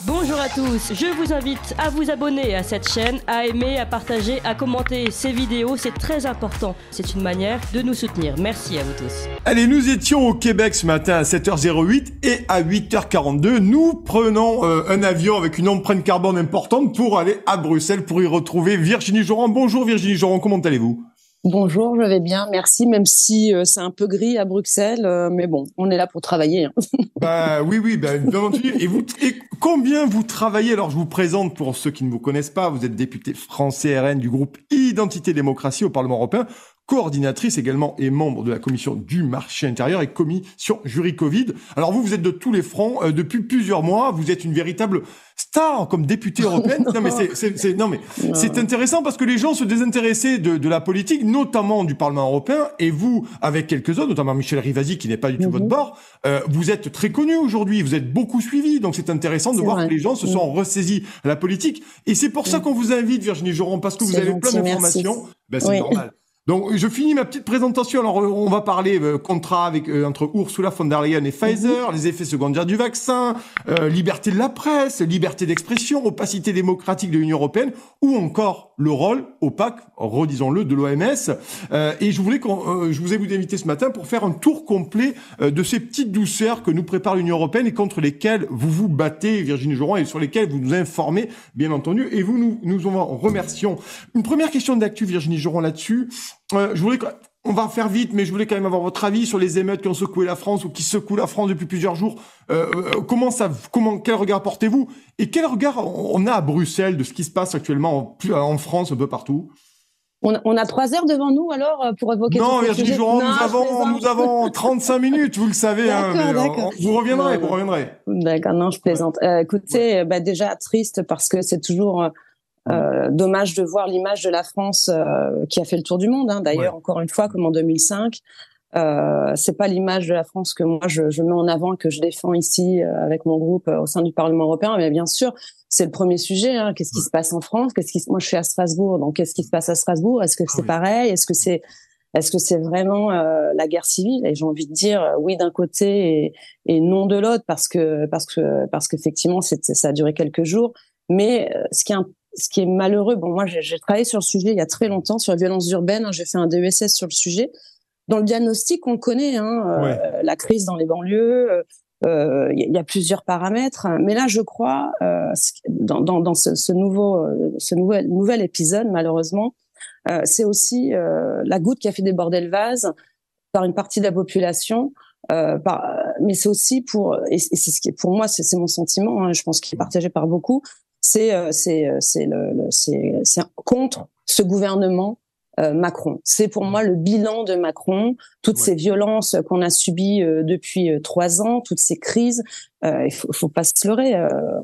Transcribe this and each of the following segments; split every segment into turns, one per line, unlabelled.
Bonjour à tous, je vous invite à vous abonner à cette chaîne, à aimer, à partager, à commenter ces vidéos, c'est très important. C'est une manière de nous soutenir. Merci à vous tous.
Allez, nous étions au Québec ce matin à 7h08 et à 8h42, nous prenons un avion avec une empreinte carbone importante pour aller à Bruxelles pour y retrouver Virginie Joran. Bonjour Virginie Joran, comment allez-vous ?
Bonjour, je vais bien, merci, même si c'est un peu gris à Bruxelles, mais bon, on est là pour travailler. Hein.
Oui, bien entendu. Et combien vous travaillez ? Alors, je vous présente pour ceux qui ne vous connaissent pas, vous êtes député français RN du groupe Identité Démocratie au Parlement européen, coordinatrice également et membre de la commission du marché intérieur et commission jury Covid. Alors vous êtes de tous les fronts depuis plusieurs mois, vous êtes une véritable star comme députée européenne. C'est intéressant parce que les gens se désintéressaient de la politique, notamment du Parlement européen, et vous, avec quelques autres, notamment Michel Rivasi, qui n'est pas du tout votre bord, vous êtes très connu aujourd'hui, vous êtes beaucoup suivi, donc c'est intéressant de voir que les gens se sont ressaisis à la politique. Et c'est pour ça qu'on vous invite, Virginie Joran, parce que vous avez plein d'informations. C'est normal. Donc, je finis ma petite présentation. Alors, on va parler contrat entre Ursula von der Leyen et Pfizer, les effets secondaires du vaccin, liberté de la presse, liberté d'expression, opacité démocratique de l'Union européenne, ou encore le rôle opaque, redisons-le, de l'OMS. Et je vous ai invité ce matin pour faire un tour complet de ces petites douceurs que nous prépare l'Union européenne et contre lesquelles vous vous battez, Virginie Joran, et sur lesquelles vous nous informez, bien entendu. Et nous en remercions. Une première question d'actu, Virginie Joran, là-dessus. On va faire vite, mais je voulais quand même avoir votre avis sur les émeutes qui ont secoué la France ou qui secouent la France depuis plusieurs jours. Quel regard portez-vous ? Et quel regard on a à Bruxelles de ce qui se passe actuellement en France, un peu partout ?
On a 3 heures devant nous, alors, pour évoquer
Non, Virginie Joran, nous avons 35 minutes, vous le savez.
D'accord.
Vous reviendrez.
D'accord, non, je plaisante. Écoutez, déjà triste parce que c'est toujours... dommage de voir l'image de la France qui a fait le tour du monde. Hein. D'ailleurs, encore une fois, comme en 2005, c'est pas l'image de la France que moi je mets en avant, que je défends ici avec mon groupe au sein du Parlement européen. Mais bien sûr, c'est le premier sujet. Hein. Qu'est-ce qui se passe en France ? Moi, je suis à Strasbourg, donc qu'est-ce qui se passe à Strasbourg ? Est-ce que c'est pareil ? Est-ce que c'est vraiment la guerre civile ? Et j'ai envie de dire oui d'un côté et non de l'autre, parce qu'effectivement ça a duré quelques jours. Mais ce qui est malheureux, moi j'ai travaillé sur le sujet il y a très longtemps sur les violences urbaines, j'ai fait un DESS sur le sujet. Dans le diagnostic, on connaît la crise dans les banlieues, il y a plusieurs paramètres, mais là je crois dans ce nouvel épisode, malheureusement, c'est aussi la goutte qui a fait déborder le vase par une partie de la population. Mais c'est aussi et c'est ce qui, pour moi, c'est mon sentiment, hein, je pense qu'il est partagé par beaucoup. C'est contre ce gouvernement Macron. C'est pour moi le bilan de Macron, toutes ces violences qu'on a subies depuis 3 ans, toutes ces crises. Il faut pas se leurrer.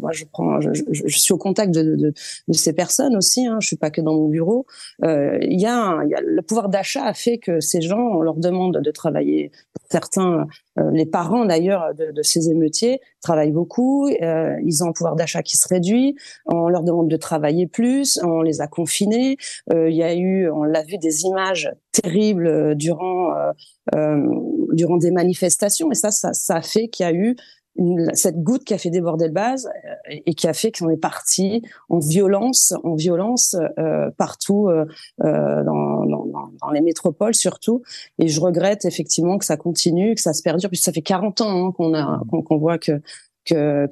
Moi, je suis au contact de ces personnes aussi. Hein, je suis pas que dans mon bureau. Il y a le pouvoir d'achat a fait que ces gens, on leur demande de travailler. Certains, les parents d'ailleurs de ces émeutiers travaillent beaucoup. Ils ont un pouvoir d'achat qui se réduit. On leur demande de travailler plus. On les a confinés. Il y a eu, on l'a vu, des images terribles durant des manifestations. Et ça a fait qu'il y a eu cette goutte qui a fait déborder le vase et qui a fait qu'on est parti en violence partout dans les métropoles surtout. Et je regrette effectivement que ça continue, que ça se perdure, puisque ça fait 40 ans qu'on voit que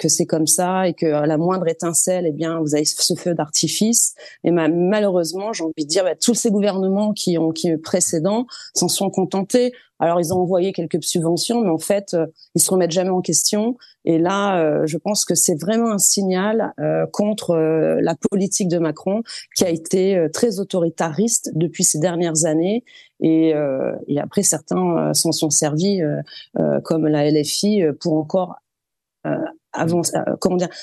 c'est comme ça et que à la moindre étincelle, eh bien, vous avez ce feu d'artifice. Et malheureusement, j'ai envie de dire, tous ces gouvernements qui précédents s'en sont contentés. Alors, ils ont envoyé quelques subventions, mais en fait, ils se remettent jamais en question. Et là, je pense que c'est vraiment un signal contre la politique de Macron, qui a été très autoritariste depuis ces dernières années. Et après, certains s'en sont servis, comme la LFI, pour encore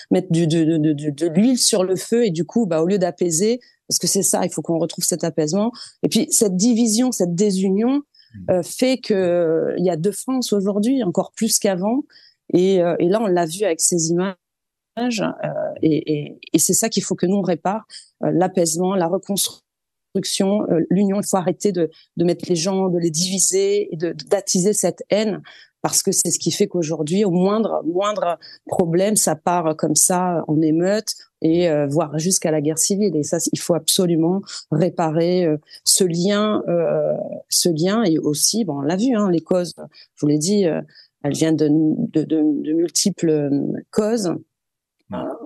mettre de l'huile sur le feu, et du coup, au lieu d'apaiser, parce que c'est ça, il faut qu'on retrouve cet apaisement. Et puis cette division, cette désunion fait que il y a 2 France aujourd'hui, encore plus qu'avant. Et là, on l'a vu avec ces images. Et c'est ça qu'il faut que nous on répare, l'apaisement, la reconstruction, l'union. Il faut arrêter de mettre les gens, de les diviser et d'attiser cette haine. parce que c'est ce qui fait qu'aujourd'hui, au moindre problème, ça part comme ça en émeute et voire jusqu'à la guerre civile. Et ça, il faut absolument réparer ce lien. Et aussi, bon, on l'a vu, hein, les causes. Je vous l'ai dit, elles viennent de multiples causes.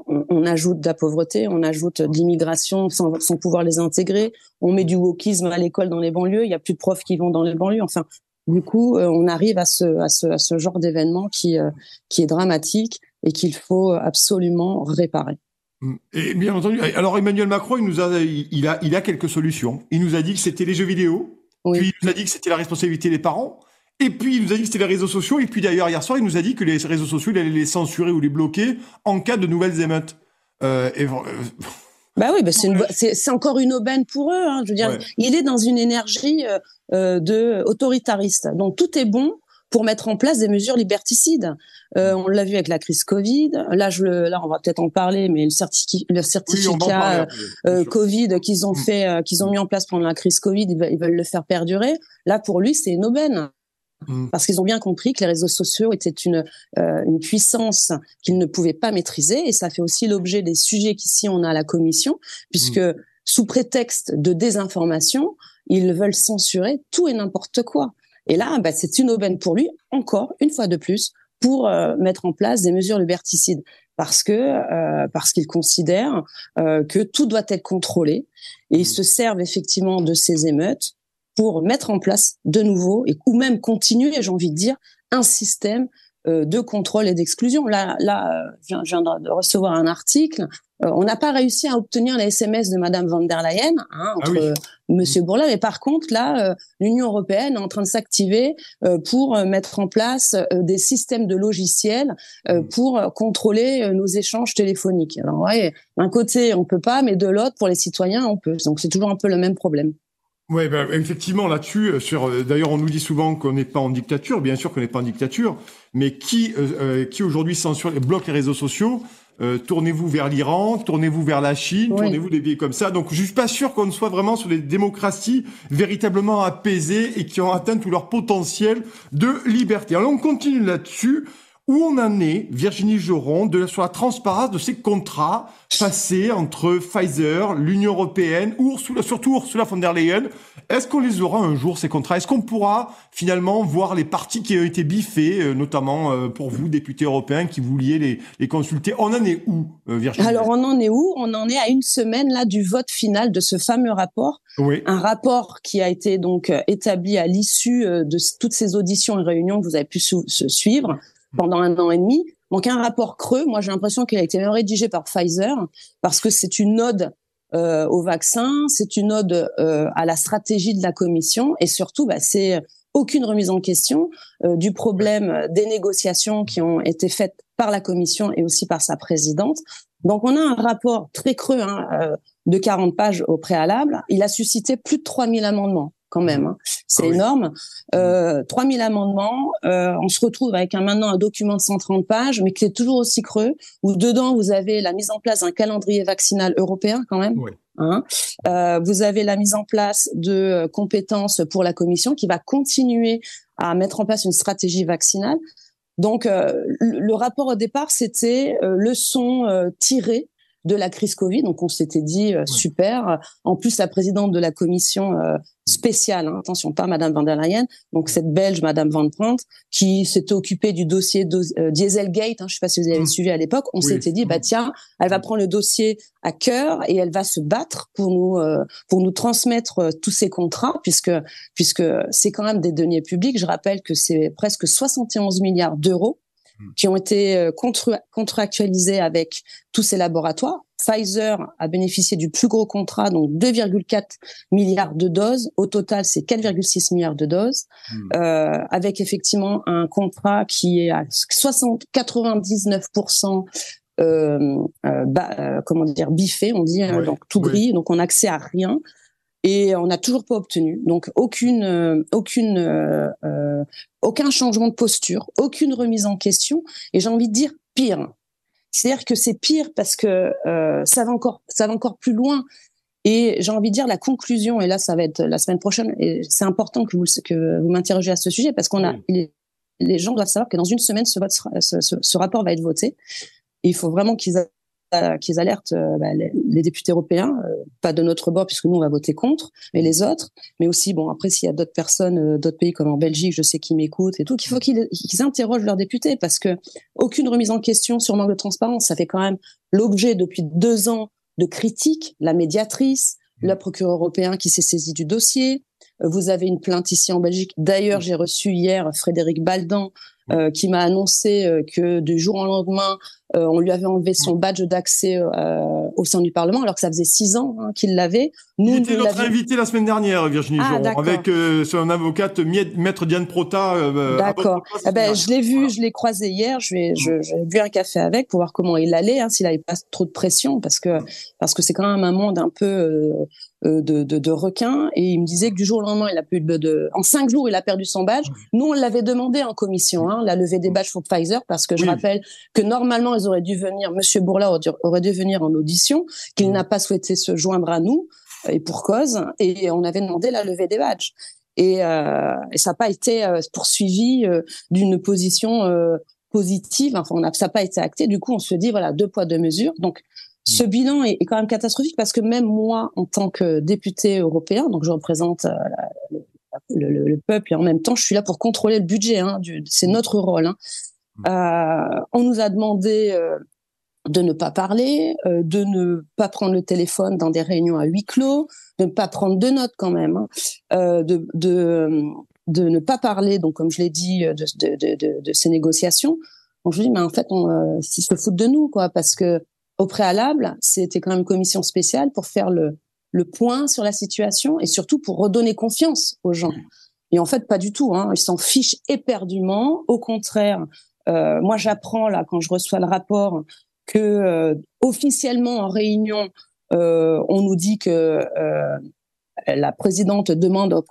On ajoute de la pauvreté, on ajoute de l'immigration sans pouvoir les intégrer. On met du wokisme à l'école dans les banlieues. Il y a plus de profs qui vont dans les banlieues. Enfin, du coup, on arrive à ce genre d'événement qui est dramatique et qu'il faut absolument réparer.
Et bien entendu. Alors Emmanuel Macron, il a quelques solutions. Il nous a dit que c'était les jeux vidéo. Oui. Puis il nous a dit que c'était la responsabilité des parents. Et puis il nous a dit que c'était les réseaux sociaux. Et puis d'ailleurs hier soir, il nous a dit que les réseaux sociaux, il allait les censurer ou les bloquer en cas de nouvelles émeutes.
Bah oui, c'est encore une aubaine pour eux. Hein. Je veux dire, ouais. Il est dans une énergie autoritariste. Donc tout est bon pour mettre en place des mesures liberticides. On l'a vu avec la crise Covid. Là, on va peut-être en parler, mais le certificat Covid qu'ils ont mis en place pendant la crise Covid, ils veulent le faire perdurer. Là, pour lui, c'est une aubaine. Parce qu'ils ont bien compris que les réseaux sociaux étaient une puissance qu'ils ne pouvaient pas maîtriser, et ça fait aussi l'objet des sujets qu'ici on a à la commission, puisque sous prétexte de désinformation, ils veulent censurer tout et n'importe quoi. Et là, c'est une aubaine pour lui, encore une fois de plus, pour mettre en place des mesures liberticides, parce qu'ils considèrent que tout doit être contrôlé, et ils se servent effectivement de ces émeutes pour mettre en place de nouveau, ou même continuer, j'ai envie de dire, un système de contrôle et d'exclusion. Là, je viens de recevoir un article. On n'a pas réussi à obtenir les SMS de Madame von der Leyen entre Monsieur Bourla, mais par contre, là, l'Union européenne est en train de s'activer pour mettre en place des systèmes de logiciels pour contrôler nos échanges téléphoniques. Alors, ouais, d'un côté, on peut pas, mais de l'autre, pour les citoyens, on peut. Donc, c'est toujours un peu le même problème.
Ouais, effectivement, là-dessus, d'ailleurs, on nous dit souvent qu'on n'est pas en dictature. Bien sûr qu'on n'est pas en dictature, mais qui aujourd'hui censure, bloque les réseaux sociaux? Tournez-vous vers l'Iran, tournez-vous vers la Chine, tournez-vous des pays comme ça. Donc, je suis pas sûr qu'on soit vraiment sur des démocraties véritablement apaisées et qui ont atteint tout leur potentiel de liberté. Alors, on continue là-dessus. Où on en est, Virginie Joron, sur la transparence de ces contrats passés entre Pfizer, l'Union européenne, surtout Ursula von der Leyen? Est-ce qu'on les aura un jour, ces contrats? Est-ce qu'on pourra finalement voir les parties qui ont été biffées, notamment pour vous, députés européens, qui vouliez les consulter? On en est où, Virginie?
Alors, on en est où? On en est à une semaine là du vote final de ce fameux rapport. Oui. Un rapport qui a été donc établi à l'issue de toutes ces auditions et réunions que vous avez pu suivre pendant 1 an et demi. Donc un rapport creux. Moi, j'ai l'impression qu'il a été même rédigé par Pfizer parce que c'est une ode au vaccin, c'est une ode à la stratégie de la Commission, et surtout, c'est aucune remise en question du problème des négociations qui ont été faites par la Commission et aussi par sa présidente. Donc on a un rapport très creux de 40 pages au préalable. Il a suscité plus de 3000 amendements. Quand même, c'est énorme. 3000 amendements. On se retrouve avec maintenant un document de 130 pages, mais qui est toujours aussi creux, où dedans vous avez la mise en place d'un calendrier vaccinal européen quand même. Oui. Vous avez la mise en place de compétences pour la Commission qui va continuer à mettre en place une stratégie vaccinale. Donc le rapport au départ, c'était leçon tirée de la crise Covid. Donc, on s'était dit, super. En plus, la présidente de la commission spéciale, attention, pas Madame von der Leyen, donc cette Belge, Madame Van Brandt, qui s'était occupée du dossier Dieselgate, je sais pas si vous avez suivi à l'époque, on s'était dit, tiens, elle va prendre le dossier à cœur et elle va se battre pour nous transmettre tous ces contrats, puisque c'est quand même des deniers publics. Je rappelle que c'est presque 71 milliards d'euros qui ont été contractualisés avec tous ces laboratoires. Pfizer a bénéficié du plus gros contrat, donc 2,4 milliards de doses. Au total, c'est 4,6 milliards de doses, avec effectivement un contrat qui est à 99% biffé, on dit, donc tout gris, donc on n'a accès à rien. Et on n'a toujours pas obtenu. Donc aucun changement de posture, aucune remise en question. Et j'ai envie de dire pire. C'est-à-dire que c'est pire parce que ça va encore plus loin. Et j'ai envie de dire la conclusion. Et là, ça va être la semaine prochaine. Et c'est important que vous m'interrogiez à ce sujet parce il est les gens doivent savoir que dans une semaine, ce rapport va être voté. Et il faut vraiment qu'ils alertent les députés européens, pas de notre bord puisque nous on va voter contre, mais les autres, mais aussi après s'il y a d'autres personnes, d'autres pays comme en Belgique, je sais qu'ils m'écoutent et tout, qu'il faut qu'ils interrogent leurs députés parce que aucune remise en question sur manque de transparence, ça fait quand même l'objet depuis 2 ans de critiques, la médiatrice, le procureur européen qui s'est saisi du dossier. Vous avez une plainte ici en Belgique. D'ailleurs, j'ai reçu hier Frédéric Baldan qui m'a annoncé que du jour au lendemain, on lui avait enlevé son badge d'accès au sein du Parlement, alors que ça faisait 6 ans qu'il l'avait.
Il était notre invité la semaine dernière, Virginie Joron, avec son avocate, Maître Diane Prota.
D'accord. Je l'ai vu, je l'ai croisé hier. J'ai bu un café avec pour voir comment il allait, s'il avait pas trop de pression, parce que c'est quand même un monde un peu de requins. Et il me disait que du jour au lendemain, il a plus en 5 jours, il a perdu son badge. Nous, on l'avait demandé en commission, la levée des badges pour Pfizer, parce que je rappelle que normalement, ils auraient dû venir, Monsieur Bourla aurait dû venir en audition, qu'il n'a pas souhaité se joindre à nous, et pour cause, et on avait demandé la levée des badges. Et ça n'a pas été poursuivi d'une position positive, ça n'a pas été acté. Du coup, on se dit, 2 poids, 2 mesures. Donc, ce bilan est quand même catastrophique parce que même moi, en tant que député européen, donc je représente le peuple et en même temps, je suis là pour contrôler le budget. C'est notre rôle. On nous a demandé de ne pas parler, de ne pas prendre le téléphone dans des réunions à huis clos, de ne pas prendre de notes quand même, de ne pas parler, donc comme je l'ai dit, de ces négociations. Donc je dis, mais en fait, ils se foutent de nous, quoi, parce que au préalable, c'était quand même une commission spéciale pour faire le point sur la situation et surtout pour redonner confiance aux gens. Et en fait, pas du tout. Ils s'en fichent éperdument. Au contraire, moi, j'apprends là quand je reçois le rapport que officiellement en réunion, on nous dit que la présidente demande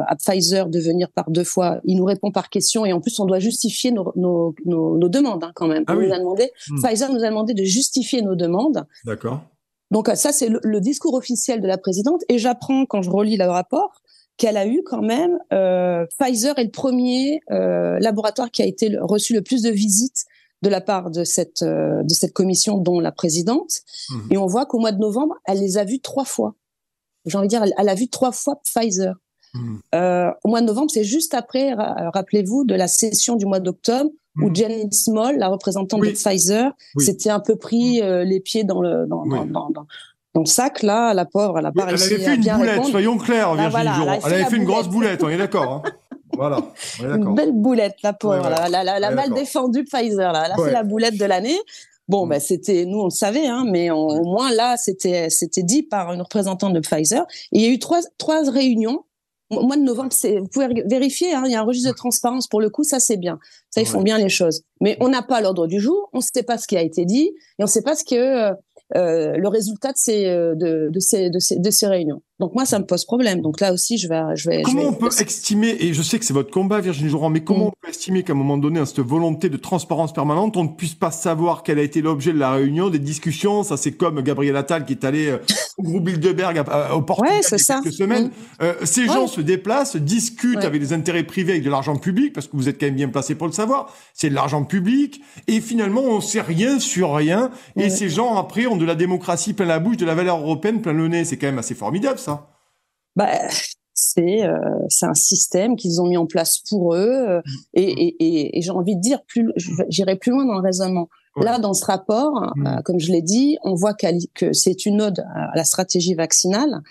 à Pfizer de venir par 2 fois. Il nous répond par question et en plus on doit justifier nos demandes quand même. Pfizer nous a demandé de justifier nos demandes.
D'accord.
Donc ça c'est le discours officiel de la présidente et j'apprends quand je relis le rapport qu'elle a eu quand même Pfizer est le premier laboratoire qui a été reçu le plus de visites de la part de cette commission dont la présidente. Et on voit qu'au mois de novembre, elle les a vus 3 fois. J'ai envie de dire, elle a vu 3 fois Pfizer. Au mois de novembre, c'est juste après, rappelez-vous, de la session du mois d'octobre, où Jane Small, la représentante de Pfizer, s'était un peu pris les pieds dans le sac, là, la pauvre, elle a pas réussi à bien répondre.
Elle avait fait une boulette, soyons clairs, Virginie Joron. Elle avait fait une grosse boulette, on est d'accord. Voilà, on est d'accord.
Une belle boulette, la pauvre. Elle a mal défendu Pfizer, là. Elle a fait la boulette de l'année. Bon, c'était, nous, on le savait, mais au moins, là, c'était dit par une représentante de Pfizer. Et il y a eu trois réunions. Au mois de novembre, vous pouvez vérifier, il y a un registre de transparence pour le coup, ça c'est bien. Ça, ils font bien les choses. Mais on n'a pas l'ordre du jour, on ne sait pas ce qui a été dit, et on ne sait pas ce que le résultat de ces réunions. Donc moi, ça me pose problème. Donc là aussi, je vais.
Comment on peut estimer, et je sais que c'est votre combat, Virginie Joron, mais comment on peut estimer qu'à un moment donné, dans cette volonté de transparence permanente, on ne puisse pas savoir quel a été l'objet de la réunion, des discussions? Ça, c'est comme Gabriel Attal qui est allé au groupe Bilderberg au Portugal il y a quelques semaines. Ces gens se déplacent, discutent avec des intérêts privés, avec de l'argent public, parce que vous êtes quand même bien placé pour le savoir. C'est de l'argent public, et finalement, on sait rien sur rien. Et ces gens après ont de la démocratie plein la bouche, de la valeur européenne plein le nez. C'est quand même assez formidable, ça.
C'est un système qu'ils ont mis en place pour eux et j'ai envie de dire j'irai plus loin dans le raisonnement. Là, dans ce rapport, comme je l'ai dit, on voit que c'est une ode à la stratégie vaccinale.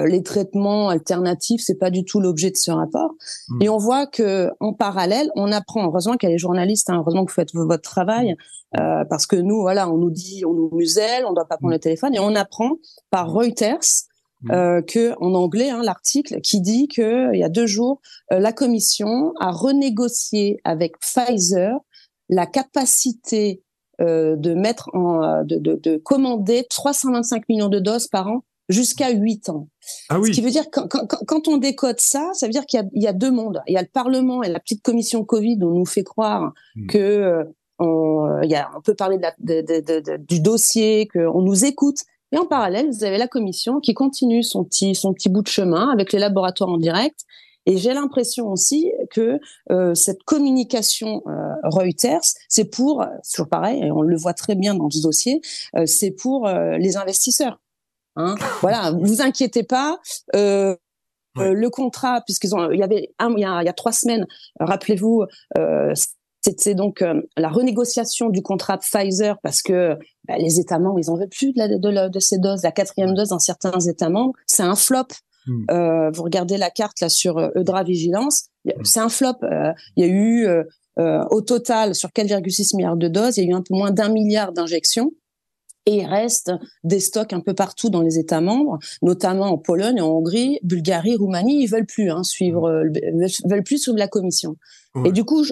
Les traitements alternatifs, c'est pas du tout l'objet de ce rapport. Et on voit que en parallèle, on apprend. Heureusement qu'il y a les journalistes. Heureusement que vous faites votre travail, parce que nous, on nous dit, on nous muselle, on doit pas prendre le téléphone, et on apprend par Reuters. Que en anglais, l'article qui dit que il y a 2 jours, la commission a renégocié avec Pfizer la capacité de commander 325 millions de doses par an jusqu'à 8 ans. Ce qui veut dire quand on décode ça veut dire qu'il y a 2 mondes. Il y a le Parlement et la petite commission Covid où on nous fait croire que on peut parler du dossier, qu'on nous écoute. Et en parallèle, vous avez la commission qui continue son petit bout de chemin avec les laboratoires en direct Et j'ai l'impression aussi que cette communication Reuters, c'est toujours pareil, et on le voit très bien dans ce dossier, c'est pour les investisseurs. Hein. Voilà, vous inquiétez pas. Le contrat, il y a 3 semaines, rappelez-vous, c'était donc la renégociation du contrat Pfizer parce que les États membres, ils en veulent plus de ces doses. La 4e dose dans certains États membres, c'est un flop. Vous regardez la carte là sur Eudra Vigilance, c'est un flop. Il y a eu au total sur 4,6 milliards de doses, il y a eu un peu moins d'1 milliard d'injections. Et il reste des stocks un peu partout dans les États membres, notamment en Pologne, en Hongrie, Bulgarie, Roumanie. Ils veulent plus suivre la Commission. Ouais. Et du coup,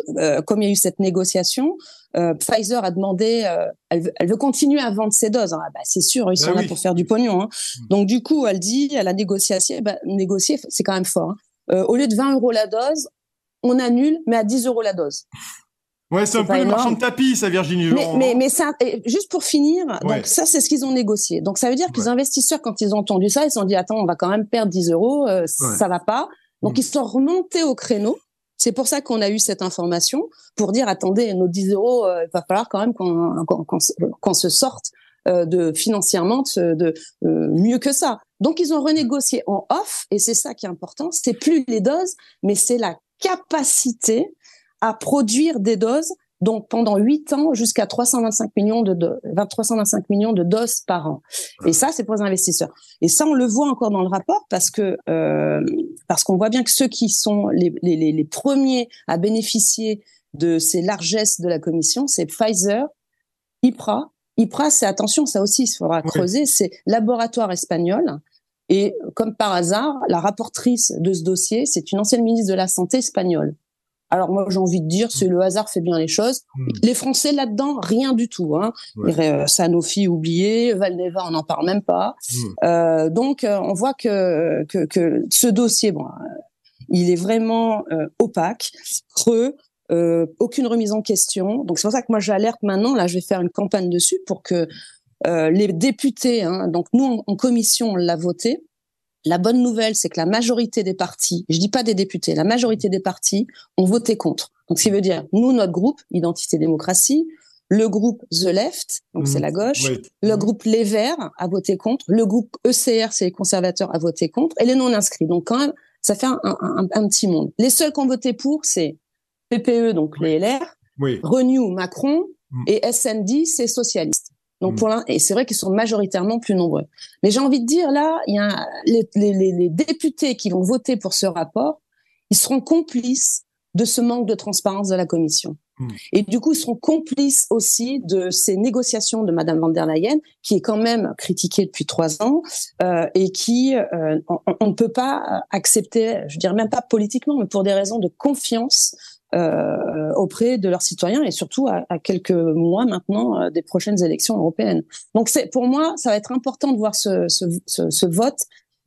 comme il y a eu cette négociation, Pfizer a demandé, elle veut continuer à vendre ses doses. C'est sûr, ils sont là pour faire du pognon. Hein. Donc du coup, elle dit, elle a négocié, négocier, c'est quand même fort. Hein. Au lieu de 20 € la dose, on annule, mais à 10 € la dose.
Ouais, c'est un peu le marchand de tapis, ça, Virginie.
Mais ça, juste pour finir, donc ça, c'est ce qu'ils ont négocié. Donc ça veut dire que les investisseurs, quand ils ont entendu ça, ils se sont dit, attends, on va quand même perdre 10 €, ça va pas. Donc ils sont remontés au créneau. C'est pour ça qu'on a eu cette information, pour dire, attendez, nos 10 €, il va falloir quand même qu'on se sorte financièrement de mieux que ça. Donc ils ont renégocié en off, et c'est ça qui est important, c'est plus les doses, mais c'est la capacité à produire des doses, donc pendant 8 ans, jusqu'à 325 millions de doses par an. Et ça, c'est pour les investisseurs. Et ça, on le voit encore dans le rapport parce qu'on voit bien que ceux qui sont les premiers à bénéficier de ces largesses de la Commission, c'est Pfizer, IPRA. IPRA, c'est, attention, ça aussi, il faudra creuser, c'est laboratoire espagnol. Et comme par hasard, la rapportrice de ce dossier, c'est une ancienne ministre de la Santé espagnole. Alors moi, j'ai envie de dire, c'est le hasard fait bien les choses. Les Français là-dedans, rien du tout. Hein. Sanofi oublié, Valneva, on n'en parle même pas. Donc on voit que ce dossier, il est vraiment opaque, creux, aucune remise en question. Donc c'est pour ça que moi j'alerte maintenant. Là, je vais faire une campagne dessus pour que les députés, donc nous en commission, on l'a voté. La bonne nouvelle, c'est que la majorité des partis, je dis pas des députés, la majorité des partis ont voté contre. Donc, ce qui veut dire, nous, notre groupe, Identité Démocratie, le groupe The Left, donc c'est la gauche, le groupe Les Verts a voté contre, le groupe ECR, c'est les conservateurs, a voté contre, et les non-inscrits. Donc, quand même, ça fait un petit monde. Les seuls qui ont voté pour, c'est PPE, donc les LR, Renew, Macron, et SND, c'est socialiste. Donc et c'est vrai qu'ils sont majoritairement plus nombreux. Mais j'ai envie de dire là, il y a les députés qui vont voter pour ce rapport, ils seront complices de ce manque de transparence de la Commission. Et du coup, ils seront complices aussi de ces négociations de Madame von der Leyen, qui est quand même critiquée depuis 3 ans et qui on ne peut pas accepter, je dirais même pas politiquement, mais pour des raisons de confiance. Auprès de leurs citoyens et surtout à quelques mois maintenant des prochaines élections européennes. Donc pour moi, ça va être important de voir ce vote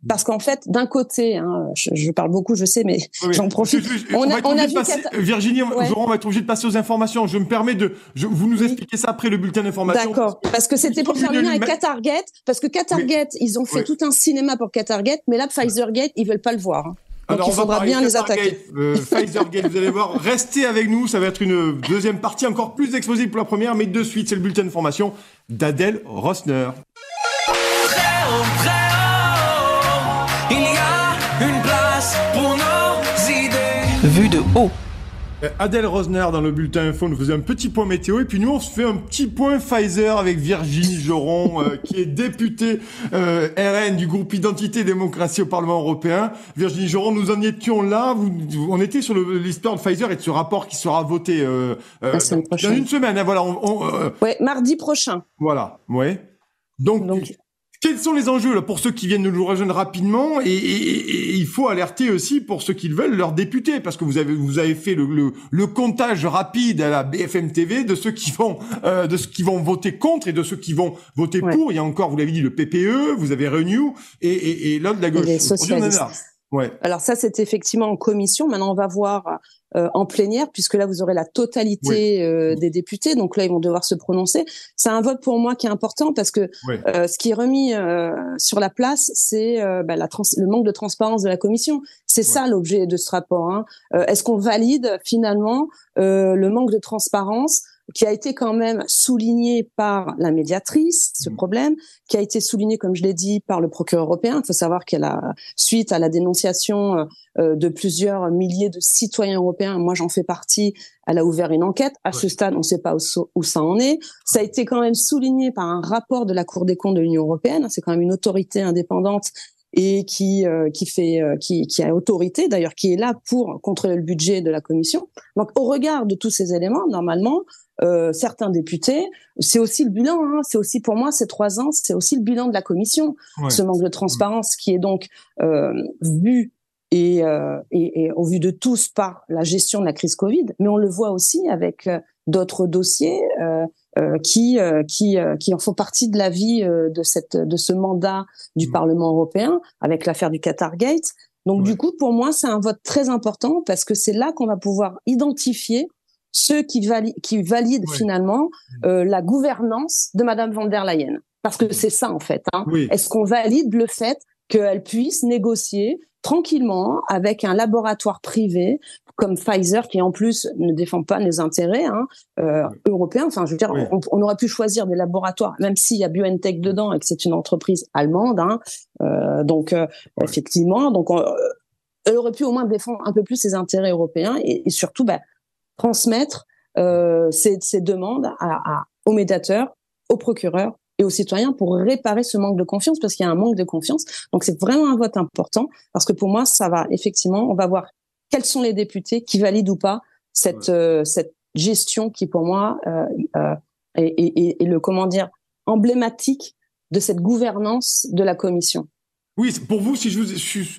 parce qu'en fait, d'un côté, je parle beaucoup, je sais, mais j'en profite. On a vu
Virginie, on va être obligé de passer aux informations. Je me permets vous nous expliquez ça après le bulletin d'information.
D'accord, parce que c'était pour faire le lien avec Qatargate, parce que Qatargate, ils ont fait tout un cinéma pour Qatargate, mais là, Pfizergate, ils veulent pas le voir. Donc alors, il faudra bien les attaquer.
Pfizergate, vous allez voir, restez avec nous, ça va être une deuxième partie encore plus explosive pour la première, mais de suite, c'est le bulletin d'information d'Adèle Rosner.
Il y a une place pour nos idées.
Vue de haut.
Adèle Rosner dans le bulletin info nous faisait un petit point météo et puis nous on se fait un petit point Pfizer avec Virginie Joron qui est députée RN du groupe Identité et Démocratie au Parlement européen. Virginie Joron, nous en étions là, on était sur l'histoire de Pfizer et de ce rapport qui sera voté dans une semaine. Voilà,
mardi prochain.
Voilà, Donc quels sont les enjeux là pour ceux qui viennent de nous rejoindre rapidement et il faut alerter aussi pour ceux qui le veulent leurs députés parce que vous avez fait le comptage rapide à la BFM TV de ceux qui vont voter contre et de ceux qui vont voter pour. Il y a encore, vous l'avez dit, le PPE, vous avez Renew et l'autre de la gauche. Ouais.
Alors ça, c'est effectivement en commission. Maintenant, on va voir en plénière, puisque là, vous aurez la totalité des députés. Donc là, ils vont devoir se prononcer. C'est un vote pour moi qui est important parce que ce qui est remis sur la place, c'est le manque de transparence de la commission. C'est ça l'objet de ce rapport. Hein. Est-ce qu'on valide finalement le manque de transparence qui a été quand même souligné par la médiatrice, ce problème, qui a été souligné, comme je l'ai dit, par le procureur européen. Il faut savoir suite à la dénonciation de plusieurs milliers de citoyens européens, moi j'en fais partie, elle a ouvert une enquête. À ce stade, on ne sait pas où ça en est. Ça a été quand même souligné par un rapport de la Cour des comptes de l'Union européenne. C'est quand même une autorité indépendante et qui a autorité, d'ailleurs, qui est là pour contrôler le budget de la Commission. Donc, au regard de tous ces éléments, normalement, certains députés, c'est aussi le bilan, hein, c'est aussi pour moi ces 3 ans, c'est aussi le bilan de la Commission, ce manque de transparence qui est donc vu et au vu de tous par la gestion de la crise Covid, mais on le voit aussi avec d'autres dossiers qui en font partie de la vie de ce mandat du Parlement européen, avec l'affaire du Qatargate. Donc du coup, pour moi, c'est un vote très important parce que c'est là qu'on va pouvoir identifier ceux qui valident finalement la gouvernance de Madame von der Leyen. Parce que c'est ça, en fait. Hein. Est-ce qu'on valide le fait qu'elle puisse négocier tranquillement avec un laboratoire privé comme Pfizer, qui en plus ne défend pas les intérêts européens. Enfin, je veux dire, on aurait pu choisir des laboratoires, même s'il y a BioNTech dedans et que c'est une entreprise allemande. Effectivement, elle aurait pu au moins défendre un peu plus ses intérêts européens et surtout transmettre ces demandes aux médiateurs, aux procureurs et aux citoyens pour réparer ce manque de confiance, parce qu'il y a un manque de confiance. Donc c'est vraiment un vote important, parce que pour moi, ça va effectivement, on va voir quels sont les députés qui valident ou pas cette gestion qui, pour moi, est le emblématique de cette gouvernance de la Commission.
Oui, pour vous, si je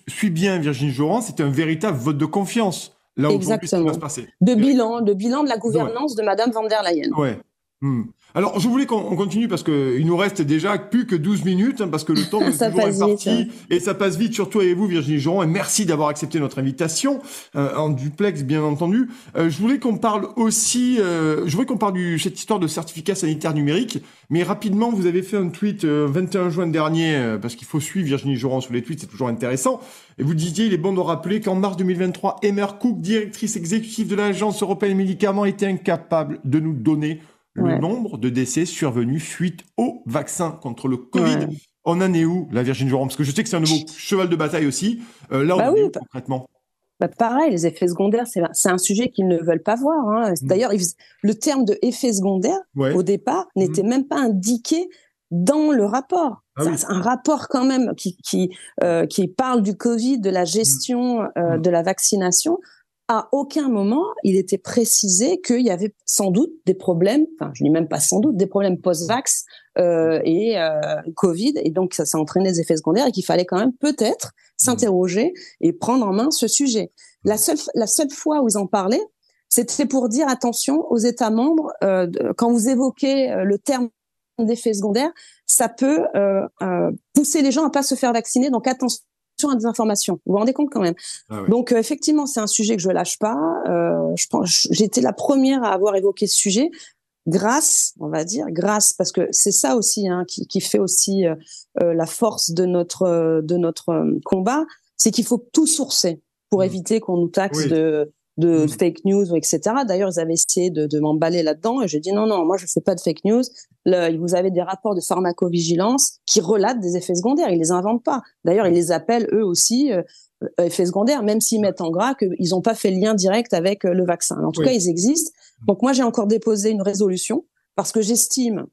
suis bien, Virginie Joran, c'est un véritable vote de confiance. Là,
exactement.
Va se passer.
De bilan de la gouvernance de Madame von der Leyen.
Ouais. Alors, je voulais qu'on continue parce que il nous reste déjà plus que 12 minutes, parce que le temps est toujours imparti et ça passe vite, surtout avec vous, Virginie Joran, et merci d'avoir accepté notre invitation, en duplex, bien entendu. Je voulais qu'on parle aussi, de cette histoire de certificat sanitaire numérique, mais rapidement, vous avez fait un tweet 21 juin dernier, parce qu'il faut suivre Virginie Joran sur les tweets, c'est toujours intéressant, et vous disiez, il est bon de rappeler qu'en mars 2023, Emer Cook, directrice exécutive de l'Agence européenne des médicaments, était incapable de nous donner le nombre de décès survenus suite au vaccin contre le Covid. On en est où, la Virginie Joran? Parce que je sais que c'est un nouveau cheval de bataille aussi. Là, on est où, concrètement?
Pareil, les effets secondaires, c'est un sujet qu'ils ne veulent pas voir. Hein. D'ailleurs, le terme de effet secondaire, au départ, n'était même pas indiqué dans le rapport. C'est un rapport quand même qui parle du Covid, de la gestion de la vaccination. À aucun moment, il était précisé qu'il y avait sans doute des problèmes, enfin, je dis même pas sans doute, des problèmes post-vax et Covid, et donc ça a entraîné des effets secondaires et qu'il fallait quand même peut-être s'interroger et prendre en main ce sujet. La seule fois où ils en parlaient, c'était pour dire attention aux États membres, quand vous évoquez le terme d'effets secondaires, ça peut pousser les gens à pas se faire vacciner, donc attention à des informations. Vous vous rendez compte quand même. Donc effectivement, c'est un sujet que je lâche pas. J'ai été la première à avoir évoqué ce sujet grâce, parce que c'est ça aussi qui fait aussi la force de notre combat, c'est qu'il faut tout sourcer pour éviter qu'on nous taxe de fake news, etc. D'ailleurs, ils avaient essayé de m'emballer là-dedans et j'ai dit non, moi je fais pas de fake news. Vous avez des rapports de pharmacovigilance qui relatent des effets secondaires, ils les inventent pas. D'ailleurs, ils les appellent eux aussi effets secondaires, même s'ils mettent en gras qu'ils n'ont pas fait le lien direct avec le vaccin. En tout cas, ils existent. Donc moi, j'ai encore déposé une résolution parce que j'estime,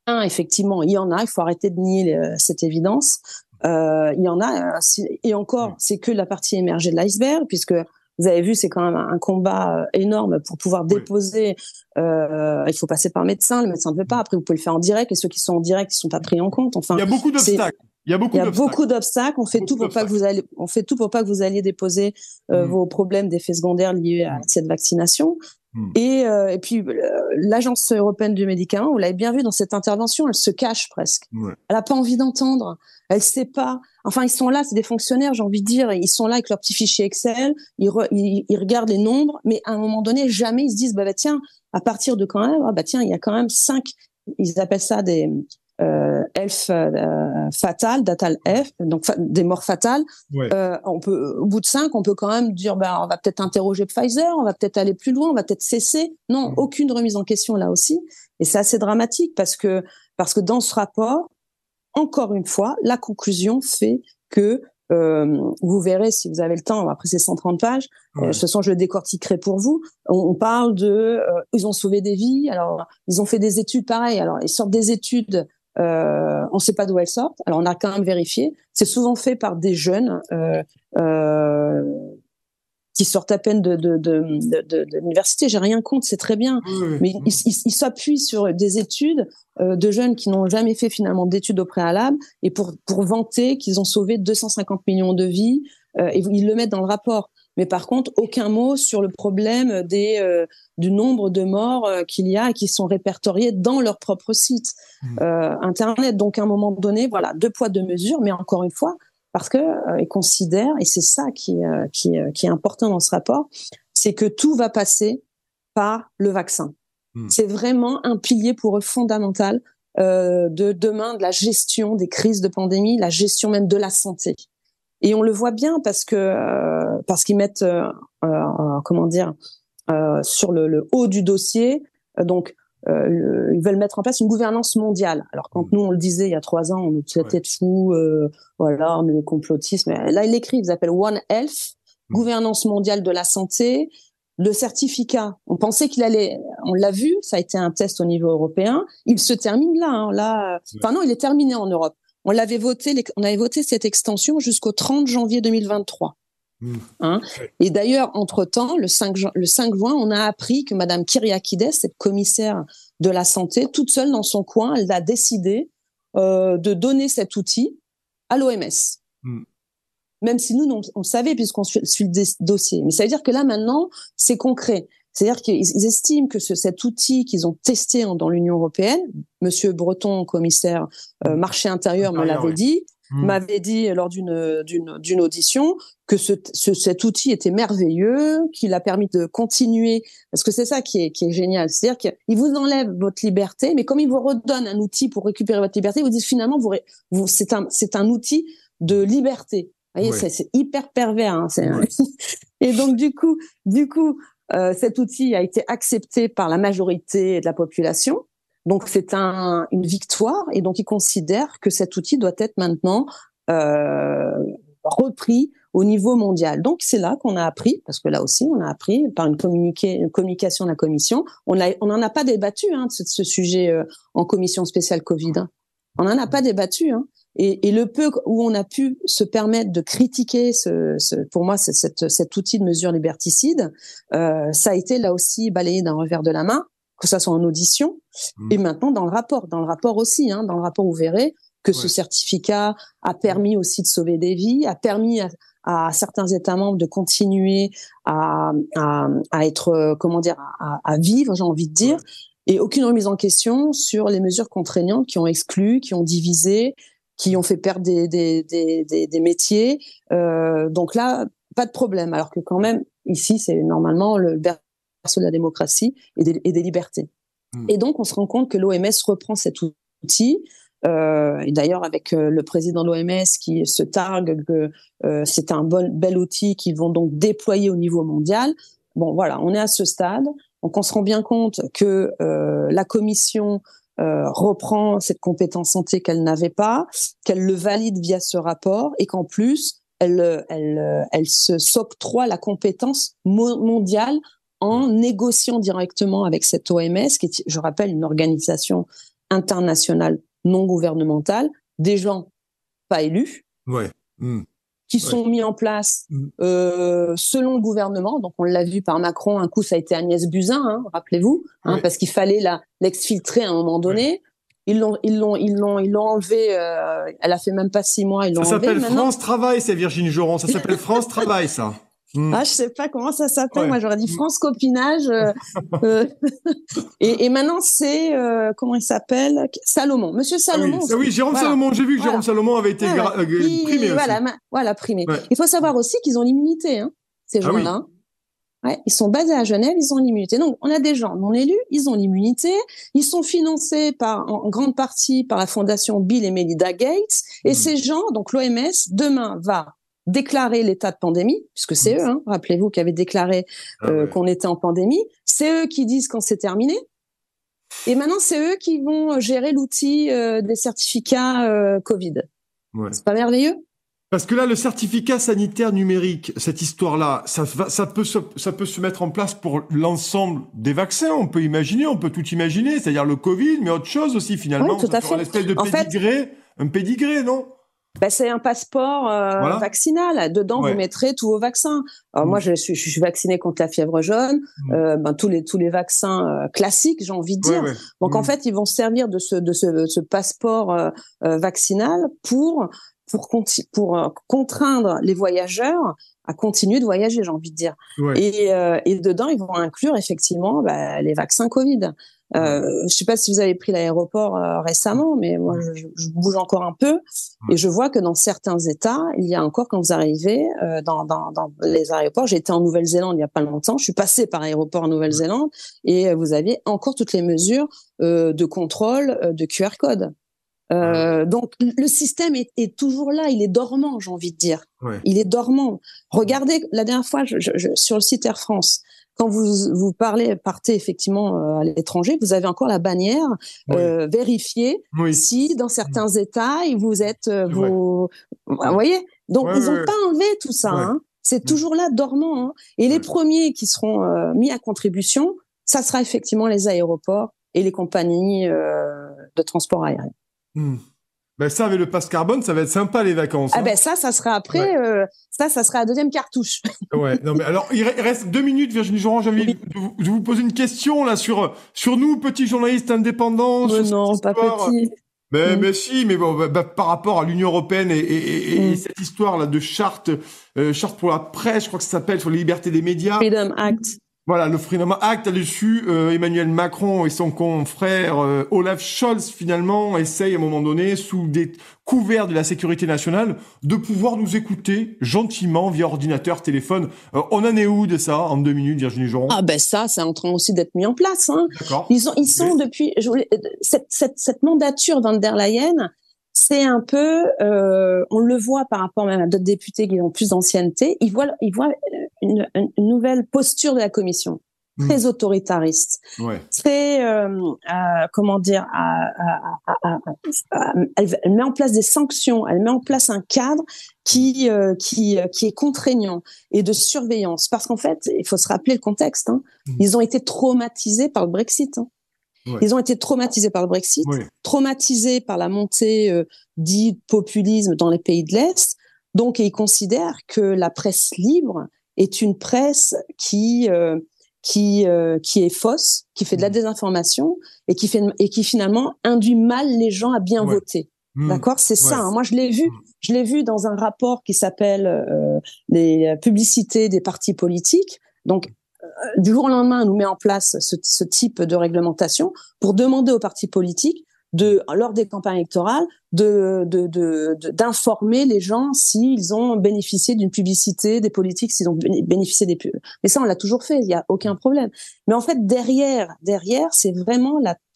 effectivement, il y en a, il faut arrêter de nier cette évidence. Il y en a, et encore, c'est que la partie émergée de l'iceberg, puisque vous avez vu, c'est quand même un combat énorme pour pouvoir déposer. Il faut passer par médecin. Le médecin ne veut pas. Après, vous pouvez le faire en direct. Et ceux qui sont en direct, ils sont pas pris en compte. Enfin,
il y a beaucoup d'obstacles. Il y a
beaucoup d'obstacles. On fait tout pour pas que vous alliez déposer vos problèmes d'effets secondaires liés à cette vaccination. Et puis l'Agence européenne du médicament, vous l'avez bien vu dans cette intervention, elle se cache presque. Elle a pas envie d'entendre. Elle sait pas. Enfin, ils sont là, c'est des fonctionnaires, j'ai envie de dire, ils sont là avec leur petit fichier Excel, ils regardent les nombres, mais à un moment donné, jamais ils se disent bah tiens, à partir de quand même, tiens, il y a quand même 5, ils appellent ça des health fatales, datal F, donc des morts fatales. On peut, au bout de 5, on peut quand même dire, on va peut-être interroger Pfizer, on va peut-être aller plus loin, on va peut-être cesser. Non, aucune remise en question là aussi. Et c'est assez dramatique parce que dans ce rapport, encore une fois, la conclusion fait que vous verrez si vous avez le temps. Après ces 130 pages, de toute façon, je le décortiquerai pour vous. On parle de, ils ont sauvé des vies. Alors, ils ont fait des études pareilles. Alors, ils sortent des études. On ne sait pas d'où elles sortent. Alors on a quand même vérifié. C'est souvent fait par des jeunes qui sortent à peine de l'université. J'ai rien contre, c'est très bien. Mais ils s'appuient sur des études de jeunes qui n'ont jamais fait finalement d'études au préalable et pour vanter qu'ils ont sauvé 250 millions de vies. Et ils le mettent dans le rapport. Mais par contre, aucun mot sur le problème du nombre de morts qu'il y a et qui sont répertoriés dans leur propre site Internet. Donc, à un moment donné, voilà, 2 poids, 2 mesures. Mais encore une fois, parce que ils considèrent, et c'est ça qui est important dans ce rapport, c'est que tout va passer par le vaccin. C'est vraiment un pilier pour eux fondamental de demain, de la gestion des crises de pandémie, la gestion même de la santé. Et on le voit bien parce qu'ils mettent sur le haut du dossier, ils veulent mettre en place une gouvernance mondiale. Alors quand nous on le disait il y a 3 ans, on nous traitait de fous, voilà, on est des complotistes. Mais là ils écrivent, ils appellent One Health, gouvernance mondiale de la santé. Le certificat, on pensait on l'a vu, ça a été un test au niveau européen. Il se termine là, non, il est terminé en Europe. On avait voté cette extension jusqu'au 30 janvier 2023. Et d'ailleurs, entre-temps, le 5 juin, on a appris que Madame Kyriakides, cette commissaire de la santé, toute seule dans son coin, elle a décidé de donner cet outil à l'OMS. Même si nous, on savait puisqu'on suit le dossier. Mais ça veut dire que là, maintenant, c'est concret. C'est-à-dire qu'ils estiment que cet outil qu'ils ont testé dans l'Union européenne, Monsieur Breton, commissaire marché intérieur, m'avait dit lors d'une audition que cet outil était merveilleux, qu'il a permis de continuer, parce que c'est ça qui est génial. C'est-à-dire qu'il vous enlève votre liberté, mais comme il vous redonne un outil pour récupérer votre liberté, ils vous disent finalement, c'est un outil de liberté. Vous voyez, c'est hyper pervers. Hein, Et donc du coup, cet outil a été accepté par la majorité de la population. Donc c'est une victoire, et donc ils considèrent que cet outil doit être maintenant repris au niveau mondial. Donc c'est là qu'on a appris, parce que là aussi on a appris par une communication de la Commission. On n'en a pas débattu de ce sujet en commission spéciale Covid. On n'en a pas débattu. Et le peu où on a pu se permettre de critiquer pour moi, cet outil de mesure liberticide, ça a été là aussi balayé d'un revers de la main, que ça soit en audition et maintenant dans le rapport aussi, dans le rapport vous verrez que ce certificat a permis aussi de sauver des vies, a permis à certains États membres de continuer à être à vivre, j'ai envie de dire, et aucune remise en question sur les mesures contraignantes qui ont exclu, qui ont divisé, qui ont fait perdre des métiers. Donc là, pas de problème. Alors que quand même, ici, c'est normalement le berceau de la démocratie et des libertés. Et donc, on se rend compte que l'OMS reprend cet outil. Et d'ailleurs, avec le président de l'OMS qui se targue que c'est un bel outil qu'ils vont donc déployer au niveau mondial. Bon, voilà, on est à ce stade. Donc, on se rend bien compte que la Commission reprend cette compétence santé qu'elle n'avait pas, qu'elle le valide via ce rapport et qu'en plus, elle s'octroie la compétence mondiale en négociant directement avec cette OMS, qui est, je rappelle, une organisation internationale non gouvernementale, des gens pas élus, qui sont mis en place selon le gouvernement. Donc on l'a vu par Macron, un coup ça a été Agnès Buzyn, rappelez-vous, parce qu'il fallait l'exfiltrer à un moment donné. Ils l'ont enlevé. Elle a fait même pas 6 mois. Ils l'ont enlevé.
Ça s'appelle
maintenant.
France Travail, c'est Virginie Joron. Ça s'appelle France Travail, ça.
Ah, je sais pas comment ça s'appelle.
Ouais.
Moi, j'aurais dit France Copinage. Et maintenant, c'est comment il s'appelle? Salomon. Monsieur Salomon.
Oui, Jérôme Salomon. J'ai vu que Jérôme Salomon avait été primé aussi.
Voilà, primé.
Ouais.
Il faut savoir aussi qu'ils ont l'immunité, hein, ces gens-là.
Oui.
Ouais, ils sont basés à Genève, ils ont l'immunité. Donc, on a des gens non élus, ils ont l'immunité. Ils sont financés en grande partie par la fondation Bill et Melinda Gates. Et ces gens, donc l'OMS, demain va déclarer l'état de pandémie, puisque c'est eux, hein, rappelez-vous, qui avaient déclaré qu'on était en pandémie. C'est eux qui disent quand c'est terminé. Et maintenant, c'est eux qui vont gérer l'outil des certificats Covid.
Ouais.
C'est pas merveilleux?
Parce que là, le certificat sanitaire numérique, cette histoire-là, ça peut se mettre en place pour l'ensemble des vaccins. On peut tout imaginer, c'est-à-dire le Covid, mais autre chose aussi finalement.
Oui, tout à fait.
Une espèce de pédigré, un pédigré, non?
Ben, c'est un passeport vaccinal. Dedans, vous mettrez tous vos vaccins. Alors moi, je suis vaccinée contre la fièvre jaune. Tous les vaccins classiques, j'ai envie de dire. Donc en fait, ils vont se servir de ce passeport vaccinal pour contraindre les voyageurs à continuer de voyager, j'ai envie de dire. Ouais. Et dedans, ils vont inclure effectivement les vaccins Covid. Je sais pas si vous avez pris l'aéroport récemment, mais moi, je bouge encore un peu et je vois que dans certains États, il y a encore, quand vous arrivez dans les aéroports, j'ai été en Nouvelle-Zélande il y a pas longtemps, je suis passée par aéroport en Nouvelle-Zélande et vous aviez encore toutes les mesures de contrôle de QR code. Donc le système est toujours là, il est dormant, j'ai envie de dire. Il est dormant. Regardez, la dernière fois, sur le site Air France, quand vous partez effectivement à l'étranger, vous avez encore la bannière vérifier si dans certains États vous êtes vous voyez. Donc ils n'ont pas enlevé tout ça. Hein. C'est toujours là dormant. Hein. Et les premiers qui seront mis à contribution, ça sera effectivement les aéroports et les compagnies de transport aérien.
Ben ça, avec le passe carbone, ça va être sympa les vacances.
Ah ben ça sera après. Ça sera la deuxième cartouche.
Ouais. Non mais alors il reste 2 minutes, Virginie Joran. J'ai envie de vous poser une question là sur nous petits journalistes indépendants.
Non, pas petits.
Mais si, mais bon, par rapport à l'Union européenne et cette histoire là de charte pour la presse, je crois que ça s'appelle, sur les libertés des médias.
Freedom Act.
Voilà, le Freedom Act là-dessus, Emmanuel Macron et son confrère Olaf Scholz finalement essayent à un moment donné, sous des couverts de la sécurité nationale, de pouvoir nous écouter gentiment via ordinateur, téléphone. On en est où de ça en 2 minutes, Virginie Joron?
Ah ben ça, c'est en train aussi d'être mis en place. Hein.
D'accord.
Ils sont depuis cette mandature van der Leyen. C'est un peu, on le voit par rapport même à d'autres députés qui ont plus d'ancienneté. Ils voient une nouvelle posture de la Commission, très autoritariste, très, comment dire, elle met en place des sanctions, elle met en place un cadre qui est contraignant et de surveillance. Parce qu'en fait, il faut se rappeler le contexte. Hein. Ils ont été traumatisés par le Brexit. Hein. Ils ont été traumatisés par le Brexit, traumatisés par la montée dite populisme dans les pays de l'Est. Donc, ils considèrent que la presse libre est une presse qui est fausse, qui fait de la désinformation et qui finalement induit mal les gens à bien voter. D'accord, c'est ça. Hein. Moi, je l'ai vu dans un rapport qui s'appelle les publicités des partis politiques. Donc du jour au lendemain, on nous met en place ce type de réglementation pour demander aux partis politiques lors des campagnes électorales, d'informer les gens s'ils ont bénéficié d'une publicité des politiques, s'ils ont bénéficié des pubs. Mais ça, on l'a toujours fait, il y a aucun problème. Mais en fait, derrière, c'est vraiment la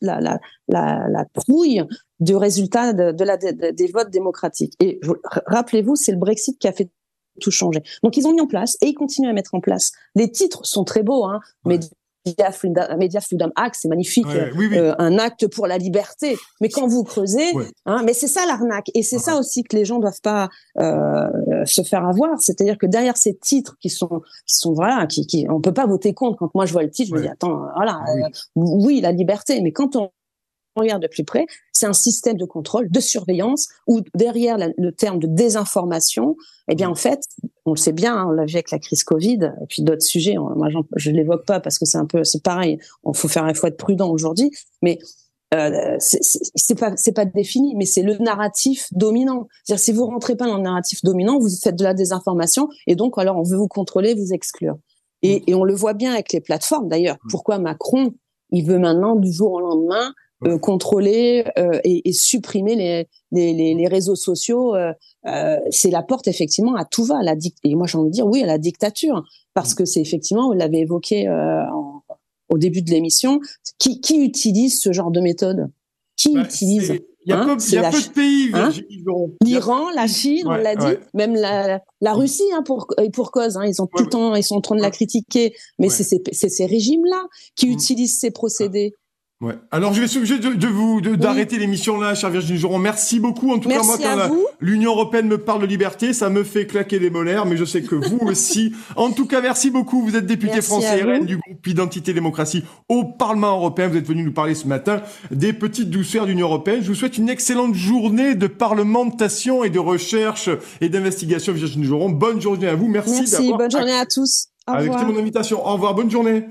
trouille du résultat des votes démocratiques. Et rappelez-vous, c'est le Brexit qui a fait tout changer. Donc ils ont mis en place et ils continuent à mettre en place. Les titres sont très beaux, hein. Media Freedom Act, c'est magnifique, un acte pour la liberté. Mais quand vous creusez, hein, mais c'est ça l'arnaque et c'est ça aussi que les gens doivent pas se faire avoir. C'est-à-dire que derrière ces titres qui sont voilà, qui on peut pas voter contre. Quand moi je vois le titre, je me dis attends, voilà, oui la liberté, mais quand on regarde de plus près, c'est un système de contrôle, de surveillance, où derrière le terme de désinformation, eh bien en fait, on le sait bien, hein, on l'a vu avec la crise Covid, et puis d'autres sujets, moi je l'évoque pas parce que c'est pareil, faut être prudent aujourd'hui, mais c'est pas défini, mais c'est le narratif dominant. C'est-à-dire, si vous rentrez pas dans le narratif dominant, vous faites de la désinformation, et donc alors on veut vous contrôler, vous exclure. Et on le voit bien avec les plateformes d'ailleurs. Pourquoi Macron, il veut maintenant du jour au lendemain contrôler et supprimer les réseaux sociaux. C'est la porte effectivement à tout va. Et moi j'ai envie de dire oui à la dictature, parce que c'est effectivement, vous l'avez évoqué au début de l'émission, qui utilise ce genre de méthode? Qui utilise?
Il y a peu de pays, Virginie Joron.
L'Iran, la Chine, on l'a dit, même la Russie, pour cause, ils ont tout le temps, ils sont en train de la critiquer, mais c'est ces régimes-là qui utilisent ces procédés.
Ouais. Alors, je vais être obligé d'arrêter l'émission là, chère Virginie Joron. Merci beaucoup. En tout cas, moi, quand l'Union européenne me parle de liberté, ça me fait claquer des molaires, mais je sais que vous aussi. En tout cas, merci beaucoup. Vous êtes député français RN du groupe Identité Démocratie au Parlement européen. Vous êtes venu nous parler ce matin des petites douceurs de l'Union européenne. Je vous souhaite une excellente journée de parlementation et de recherche et d'investigation, Virginie Joron. Bonne journée à vous. Merci d'avoir
bonne journée à tous. Au revoir.
Accepté mon invitation. Au revoir. Bonne journée.